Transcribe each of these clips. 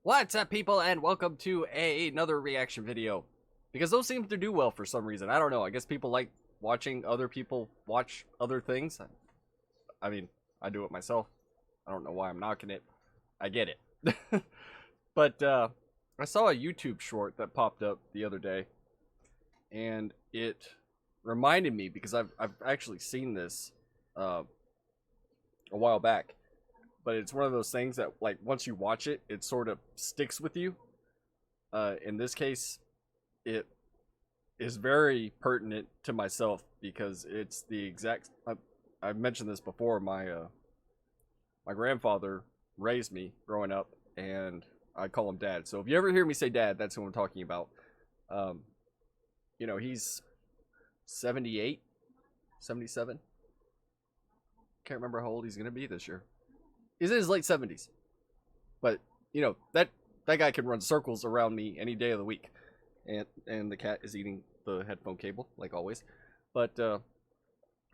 What's up, people, and welcome to another reaction video. Because those seem to do well for some reason. I don't know. I guess people like watching other people watch other things. I mean, I do it myself. I don't know why I'm knocking it. I get it. But I saw a YouTube short that popped up the other day, and it reminded me, because I've actually seen this a while back. But it's one of those things that, like, once you watch it, it sort of sticks with you. In this case, it is very pertinent to myself because it's the exact. I've mentioned this before. My grandfather raised me growing up, and I call him Dad. So if you ever hear me say Dad, that's who I'm talking about. You know, he's 78, 77. Can't remember how old he's gonna be this year. He's in his late 70s. But, you know, that guy can run circles around me any day of the week. And the cat is eating the headphone cable, like always. But,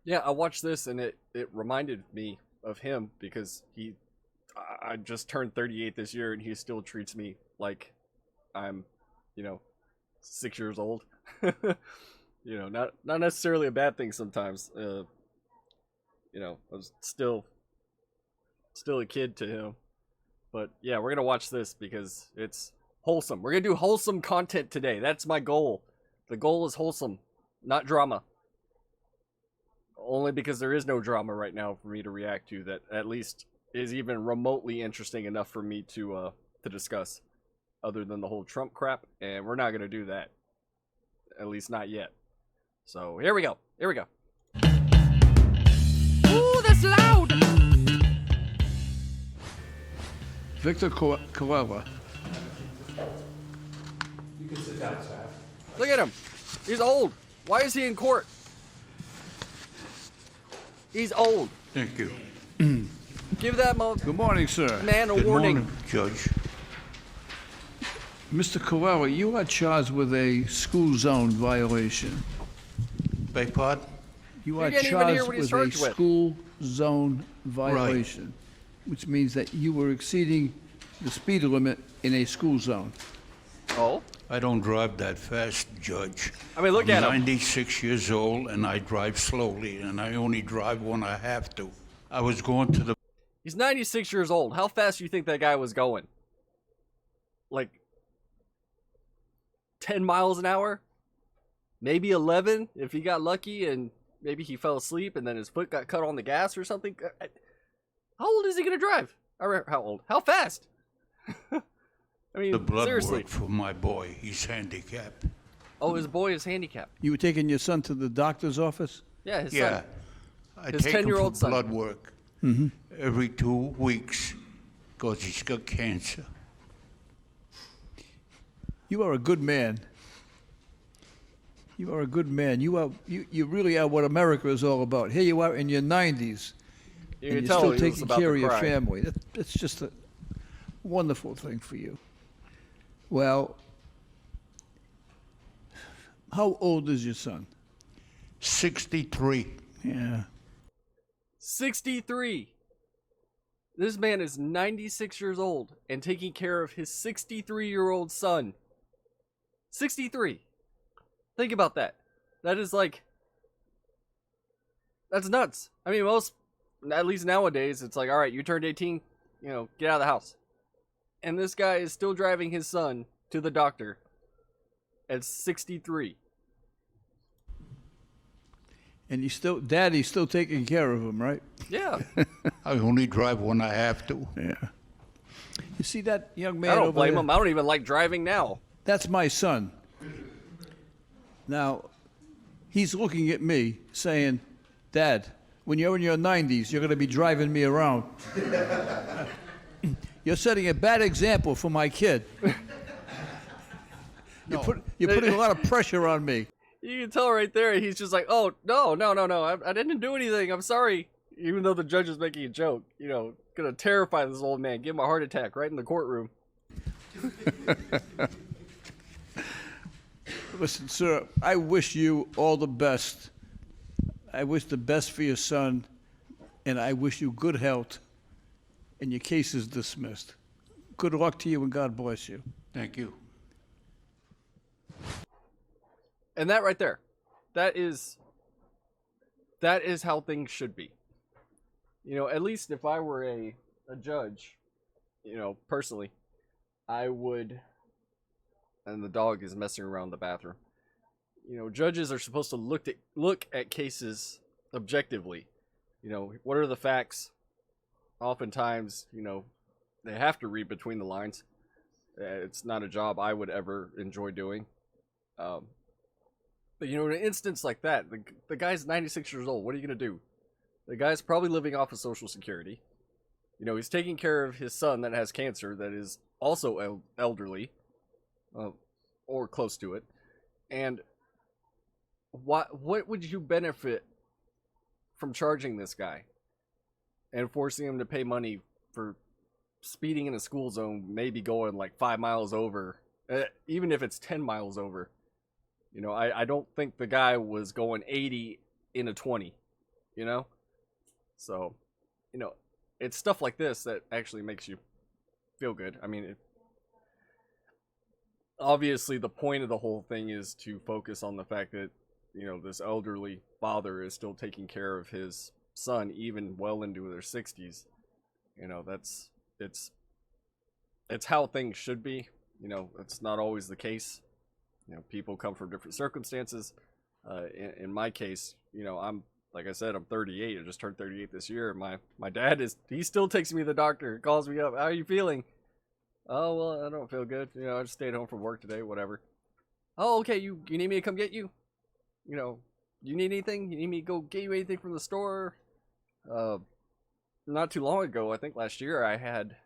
yeah, I watched this, and it reminded me of him because I just turned 38 this year, and he still treats me like I'm, 6 years old. Not necessarily a bad thing sometimes. I was still a kid to him. But yeah, we're gonna watch this because it's wholesome. We're gonna do wholesome content today. That's my goal. The goal is wholesome, not drama. Only because there is no drama right now for me to react to that at least is even remotely interesting enough for me to discuss, other than the whole Trump crap, and we're not gonna do that. At least not yet. So here we go. Ooh, that's loud! Victor Coella. You can sit down, sir. Look at him. He's old. Why is he in court? He's old. Thank you. Give that Good morning, sir. man a Good warning. Morning, Judge. Mr. Coella, you are charged with a school zone violation. Beg pardon? You are didn't even hear charged what he's with a charged with. school zone violation, which means that you were exceeding the speed limit in a school zone. Oh? I don't drive that fast, Judge. I mean, look I'm at him. 96 years old, and I drive slowly, and I only drive when I have to. I was going to the... He's 96 years old. How fast do you think that guy was going? Like 10 miles an hour? Maybe 11 if he got lucky and maybe he fell asleep and then his foot got cut on the gas or something. How old is he going to drive? How old? How fast? I mean, The blood seriously. work for my boy. He's handicapped. Oh, his boy is handicapped. You were taking your son to the doctor's office? Yeah, his Yeah. son. I His take him 10-year-old for son. blood work every 2 weeks because he's got cancer. You are a good man. You are a good man. You really are what America is all about. Here you are in your 90s, You and can you're tell still he was taking about care to of your cry. family. That's just a wonderful thing for you. Well, how old is your son? 63. Yeah. 63. This man is 96 years old and taking care of his 63-year-old son. 63. Think about that. That is like... That's nuts. I mean, at least nowadays, it's like, all right, you turned 18, get out of the house. And this guy is still driving his son to the doctor at 63. And Daddy's still taking care of him, right? Yeah. I only drive when I have to. Yeah. You see that young man I don't over blame there? him. I don't even like driving now. That's my son. Now, he's looking at me saying, Dad, when you're in your 90s, you're going to be driving me around. You're setting a bad example for my kid. You're putting a lot of pressure on me. You can tell right there, he's just like, oh, no, I didn't do anything, I'm sorry. Even though the judge is making a joke, gonna terrify this old man, give him a heart attack right in the courtroom. Listen, sir, I wish you all the best. I wish the best for your son, and I wish you good health, and your case is dismissed. good luck to you and God bless you. Thank you. And that right there, that is how things should be. You know, at least if I were a judge, you know, personally, I would. And the dog is messing around the bathroom. You know, judges are supposed to look at cases objectively. You know, what are the facts? Oftentimes, you know, they have to read between the lines. It's not a job I would ever enjoy doing. But, you know, in an instance like that, the guy's 96 years old. What are you going to do? The guy's probably living off of Social Security. You know, he's taking care of his son that has cancer that is also elderly, or close to it. And what would you benefit from charging this guy and forcing him to pay money for speeding in a school zone, maybe going like 5 miles over, even if it's 10 miles over? You know, I don't think the guy was going 80 in a 20, you know? So, you know, it's stuff like this that actually makes you feel good. I mean, obviously the point of the whole thing is to focus on the fact that, you know, this elderly father is still taking care of his son even well into their 60s. You know, it's how things should be. You know, it's not always the case. You know, people come from different circumstances. In my case, you know, like I said, I'm 38. I just turned 38 this year. My dad he still takes me to the doctor, calls me up. How are you feeling? Oh, well, I don't feel good. You know, I just stayed home from work today, whatever. Oh, okay, you need me to come get you? You know, you need anything? You need me to go get you anything from the store? Not too long ago, I think last year, I had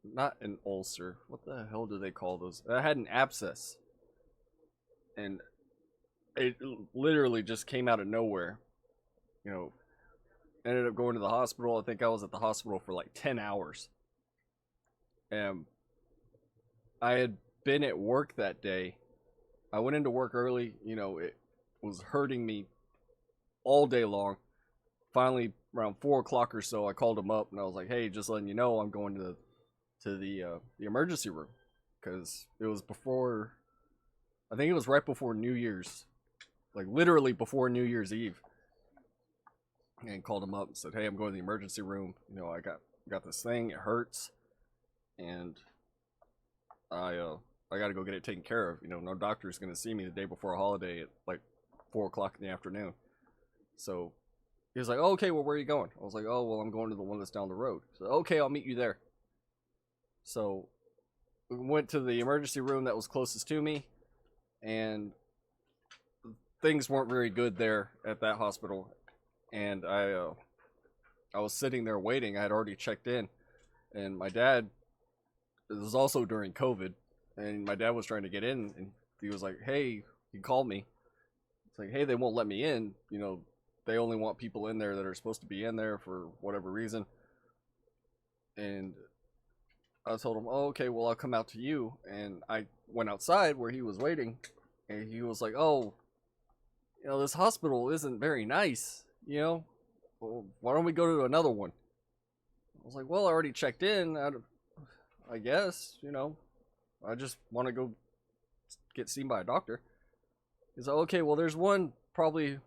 not an ulcer. What the hell do they call those? I had an abscess. And it literally just came out of nowhere. You know, ended up going to the hospital. I think I was at the hospital for like 10 hours. And I had been at work that day. I went into work early. You know, it was hurting me all day long. Finally, around 4 o'clock or so, I called him up and I was like, "Hey, just letting you know, I'm going to the emergency room," because it was before. I think it was right before New Year's, like literally before New Year's Eve. And called him up and said, "Hey, I'm going to the emergency room. You know, I got this thing. It hurts, and I got to go get it taken care of. You know, no doctor's going to see me the day before a holiday at like 4 o'clock in the afternoon." So he was like, "Oh, okay, well, where are you going?" I was like, "Oh, well, I'm going to the one that's down the road." So, "Okay, I'll meet you there." So we went to the emergency room that was closest to me, and things weren't very good there at that hospital. And I was sitting there waiting. I had already checked in, and my dad, it was also during COVID, and my dad was trying to get in, and he was like, "Hey," he called me. It's like, "Hey, they won't let me in. You know, they only want people in there that are supposed to be in there for whatever reason." And I told him, "Oh, okay, well, I'll come out to you." And I went outside where he was waiting, and he was like, "Oh, you know, this hospital isn't very nice, you know? Well, why don't we go to another one?" I was like, "Well, I already checked in. I guess, you know, I just want to go get seen by a doctor." He's like, "Okay, well, there's one probably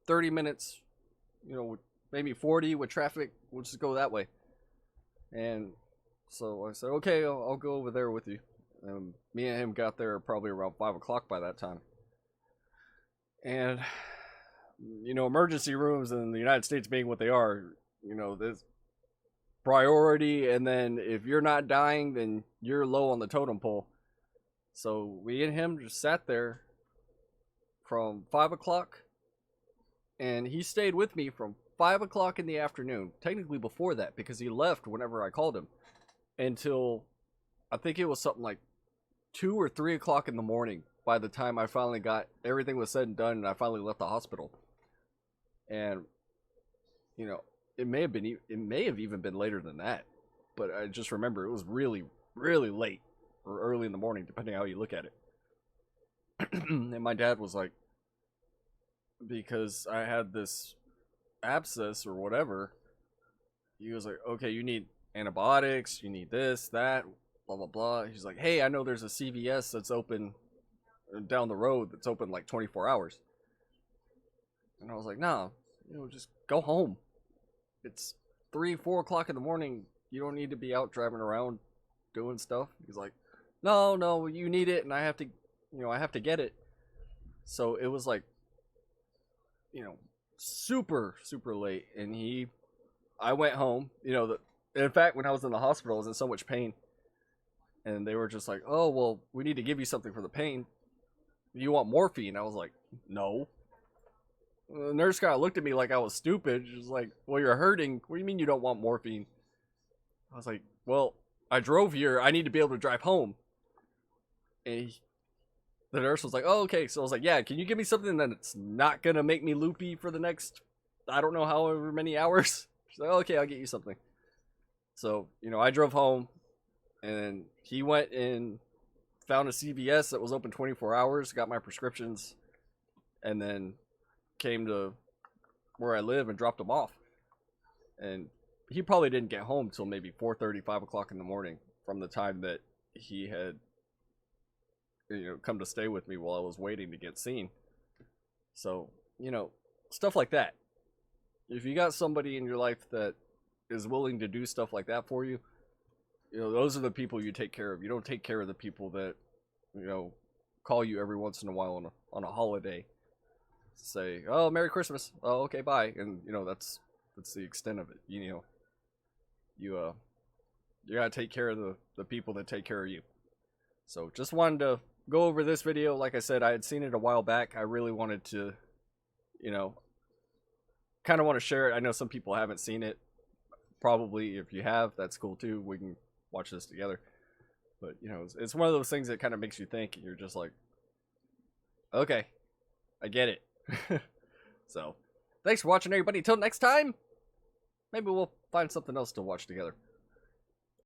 30 minutes, you know, maybe 40 with traffic. We'll just go that way." And so I said, "Okay, I'll go over there with you." And me and him got there probably around 5 o'clock by that time. And, you know, emergency rooms in the United States being what they are, you know, there's priority, and then if you're not dying, then you're low on the totem pole. So we and him just sat there from 5 o'clock, and he stayed with me from 5 o'clock in the afternoon, technically before that, because he left whenever I called him, until I think it was something like 2 or 3 o'clock in the morning by the time I finally got everything was said and done, and I finally left the hospital. And, you know, it may have even been later than that, but I just remember it was really, really late or early in the morning, depending on how you look at it. And my dad was like, because I had this abscess or whatever, he was like, "Okay, you need antibiotics, you need this, that, blah, blah, blah. He's like, hey, I know there's a CVS that's open down the road that's open like 24 hours. And I was like, nah, just go home. It's 3, 4 o'clock in the morning. You don't need to be out driving around doing stuff. He's like, no, you need it, and I have to get it. So it was like, super, super late, and I went home. In fact, when I was in the hospital, I was in so much pain, and they were just like, oh, well, we need to give you something for the pain. You want morphine? I was like, no. The nurse kind of looked at me like I was stupid. She was like, well, you're hurting. What do you mean you don't want morphine? I was like, well, I drove here. I need to be able to drive home. And the nurse was like, oh, okay. So I was like, yeah, can you give me something that's not going to make me loopy for the next, I don't know, however many hours? She's like, oh, okay, I'll get you something. So, I drove home, and he went and found a CVS that was open 24 hours, got my prescriptions, and then came to where I live and dropped them off. And he probably didn't get home till maybe 4:30, 5 o'clock in the morning from the time that he had come to stay with me while I was waiting to get seen. So, stuff like that. If you got somebody in your life that is willing to do stuff like that for you, those are the people you take care of. You don't take care of the people that, call you every once in a while on a holiday. Say, oh, Merry Christmas. Oh, okay, bye. And, that's the extent of it. You gotta take care of the people that take care of you. So just wanted to go over this video. Like I said, I had seen it a while back. I really wanted to, kind of want to share it. I know some people haven't seen it. Probably if you have, that's cool too. We can watch this together. But, it's one of those things that kind of makes you think, and you're just like, okay, I get it. So, thanks for watching, everybody. Until next time, maybe we'll find something else to watch together.